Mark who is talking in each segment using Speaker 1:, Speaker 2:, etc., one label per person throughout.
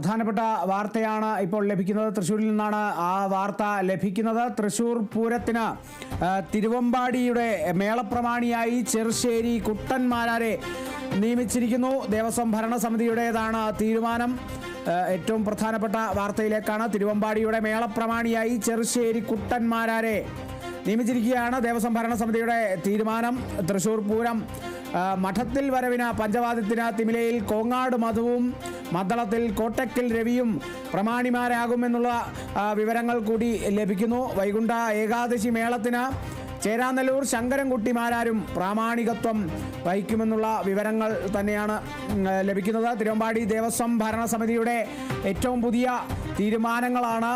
Speaker 1: പ്രധാനപ്പെട്ട വാർത്തയാണ് ഇപ്പോൾ ലഭിക്കുന്നത്. തൃശ്ശൂരിൽ നിന്നാണ് ആ വാർത്ത ലഭിക്കുന്നത്. തൃശ്ശൂർ പൂരത്തിന് തിരുവമ്പാടിയുടെ മേളപ്രമാണിയായി ചെറുശ്ശേരി കുട്ടന്മാരാരെ നിയമിച്ചിരിക്കുന്നു. ദേവസ്വം ഭരണസമിതിയുടേതാണ് തീരുമാനം. ഏറ്റവും പ്രധാനപ്പെട്ട വാർത്തയിലേക്കാണ്. തിരുവമ്പാടിയുടെ മേളപ്രമാണിയായി ചെറുശ്ശേരി കുട്ടന്മാരാരെ നിയമിച്ചിരിക്കുകയാണ്. ദേവസ്വം ഭരണസമിതിയുടെ തീരുമാനം. തൃശ്ശൂർ പൂരം മഠത്തിൽ വരവിന് പഞ്ചവാദ്യത്തിന് തിമിലയിൽ കോങ്ങാട് മധുവും മദ്ദളത്തിൽ കോട്ടക്കൽ രവിയും പ്രമാണിമാരാകുമെന്നുള്ള വിവരങ്ങൾ കൂടി ലഭിക്കുന്നു. വൈകുണ്ഠ ഏകാദശി മേളത്തിന് ചേരാനെല്ലൂർ ശങ്കരൻകുട്ടിമാരാരും പ്രാമാണികത്വം വഹിക്കുമെന്നുള്ള വിവരങ്ങൾ തന്നെയാണ് ലഭിക്കുന്നത്. തിരുവമ്പാടി ദേവസ്വം ഭരണസമിതിയുടെ ഏറ്റവും പുതിയ തീരുമാനങ്ങളാണ്.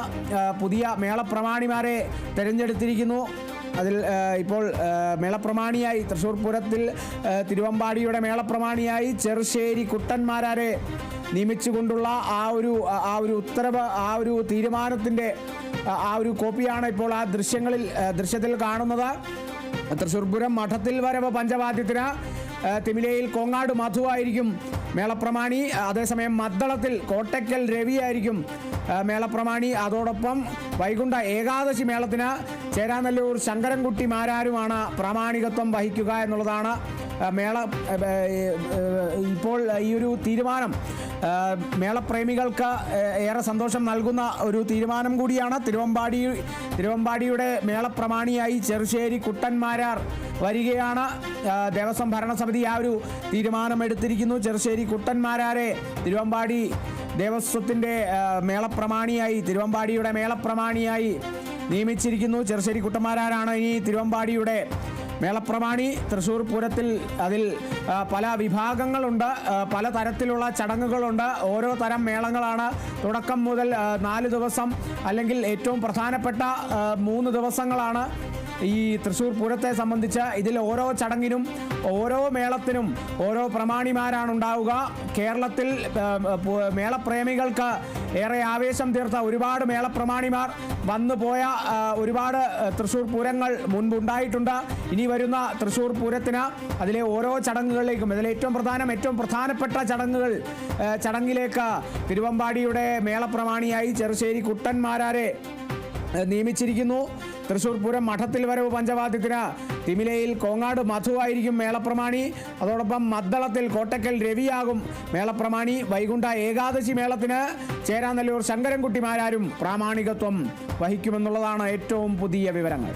Speaker 1: പുതിയ മേളപ്രമാണിമാരെ തിരഞ്ഞെടുത്തിരിക്കുന്നു. അതിൽ ഇപ്പോൾ മേളപ്രമാണിയായി തൃശ്ശൂർ പൂരത്തിൽ തിരുവമ്പാടിയുടെ മേളപ്രമാണിയായി ചെറുശ്ശേരി കുട്ടന്മാരാരെ നിയമിച്ചുകൊണ്ടുള്ള ആ ഒരു ഉത്തരവ്, ആ ഒരു തീരുമാനത്തിൻ്റെ ആ ഒരു കോപ്പിയാണ് ഇപ്പോൾ ആ ദൃശ്യത്തിൽ കാണുന്നത്. തൃശ്ശൂർ പൂരം മഠത്തിൽ വരവ് പഞ്ചവാദ്യത്തിന് തിമിലയിൽ കോങ്ങാട് മധുവായിരിക്കും മേളപ്രമാണി. അതേസമയം മദ്ദളത്തിൽ കോട്ടക്കൽ രവിയായിരിക്കും മേളപ്രമാണി. അതോടൊപ്പം വൈകുണ്ഠ ഏകാദശി മേളത്തിന് ചേരാനെല്ലൂർ ശങ്കരൻകുട്ടിമാരാരുമാണ് പ്രാമാണികത്വം വഹിക്കുക എന്നുള്ളതാണ് ഇപ്പോൾ ഈ ഒരു തീരുമാനം മേളപ്രേമികൾക്ക് ഏറെ സന്തോഷം നൽകുന്ന ഒരു തീരുമാനം കൂടിയാണ്. തിരുവമ്പാടിയുടെ മേളപ്രമാണിയായി ചെറുശ്ശേരി കുട്ടന്മാരാർ വരികയാണ്. ദേവസ്വം ഭരണസമിതി ആ ഒരു തീരുമാനമെടുത്തിരിക്കുന്നു. ചെറുശ്ശേരി കുട്ടന്മാരാരെ തിരുവമ്പാടി ദേവസ്വത്തിൻ്റെ മേളപ്രമാണിയായി, തിരുവമ്പാടിയുടെ മേളപ്രമാണിയായി നിയമിച്ചിരിക്കുന്നു. ചെറുശ്ശേരി കുട്ടന്മാരാരാണ് ഇനി തിരുവമ്പാടിയുടെ മേളപ്രമാണി. തൃശ്ശൂർ പൂരത്തിൽ അതിൽ പല വിഭാഗങ്ങളുണ്ട്, പല തരത്തിലുള്ള ചടങ്ങുകളുണ്ട്. ഓരോ തരം മേളങ്ങളാണ്. തുടക്കം മുതൽ 4 ദിവസം അല്ലെങ്കിൽ ഏറ്റവും പ്രധാനപ്പെട്ട 3 ദിവസങ്ങളാണ് ഈ തൃശ്ശൂർ പൂരത്തെ സംബന്ധിച്ച്. ഇതിൽ ഓരോ ചടങ്ങിനും ഓരോ മേളത്തിനും ഓരോ പ്രമാണിമാരാണ് ഉണ്ടാവുക. കേരളത്തിൽ മേളപ്രേമികൾക്ക് ഏറെ ആവേശം തീർത്ത ഒരുപാട് മേളപ്രമാണിമാർ വന്നു പോയ ഒരുപാട് തൃശ്ശൂർ പൂരങ്ങൾ മുൻപുണ്ടായിട്ടുണ്ട്. ഇനി വരുന്ന തൃശ്ശൂർ പൂരത്തിന് അതിലെ ഓരോ ചടങ്ങുകളിലേക്കും ഏറ്റവും പ്രധാനപ്പെട്ട ചടങ്ങിലേക്ക് തിരുവമ്പാടിയുടെ മേളപ്രമാണിയായി ചെറുശ്ശേരി കുട്ടന്മാരാരെ നിയമിച്ചിരിക്കുന്നു. തൃശ്ശൂർ പൂരം മഠത്തിൽ വരവ് പഞ്ചവാദ്യത്തിന് തിമിലയിൽ കോങ്ങാട് മധുവായിരിക്കും മേളപ്രമാണി. അതോടൊപ്പം മദ്ദളത്തിൽ കോട്ടക്കൽ രവിയാകും മേളപ്രമാണി. വൈകുണ്ഠ ഏകാദശി മേളത്തിന് ചേരാനെല്ലൂർ ശങ്കരൻകുട്ടിമാരാരും പ്രാമാണികത്വം വഹിക്കുമെന്നുള്ളതാണ് ഏറ്റവും പുതിയ വിവരങ്ങൾ.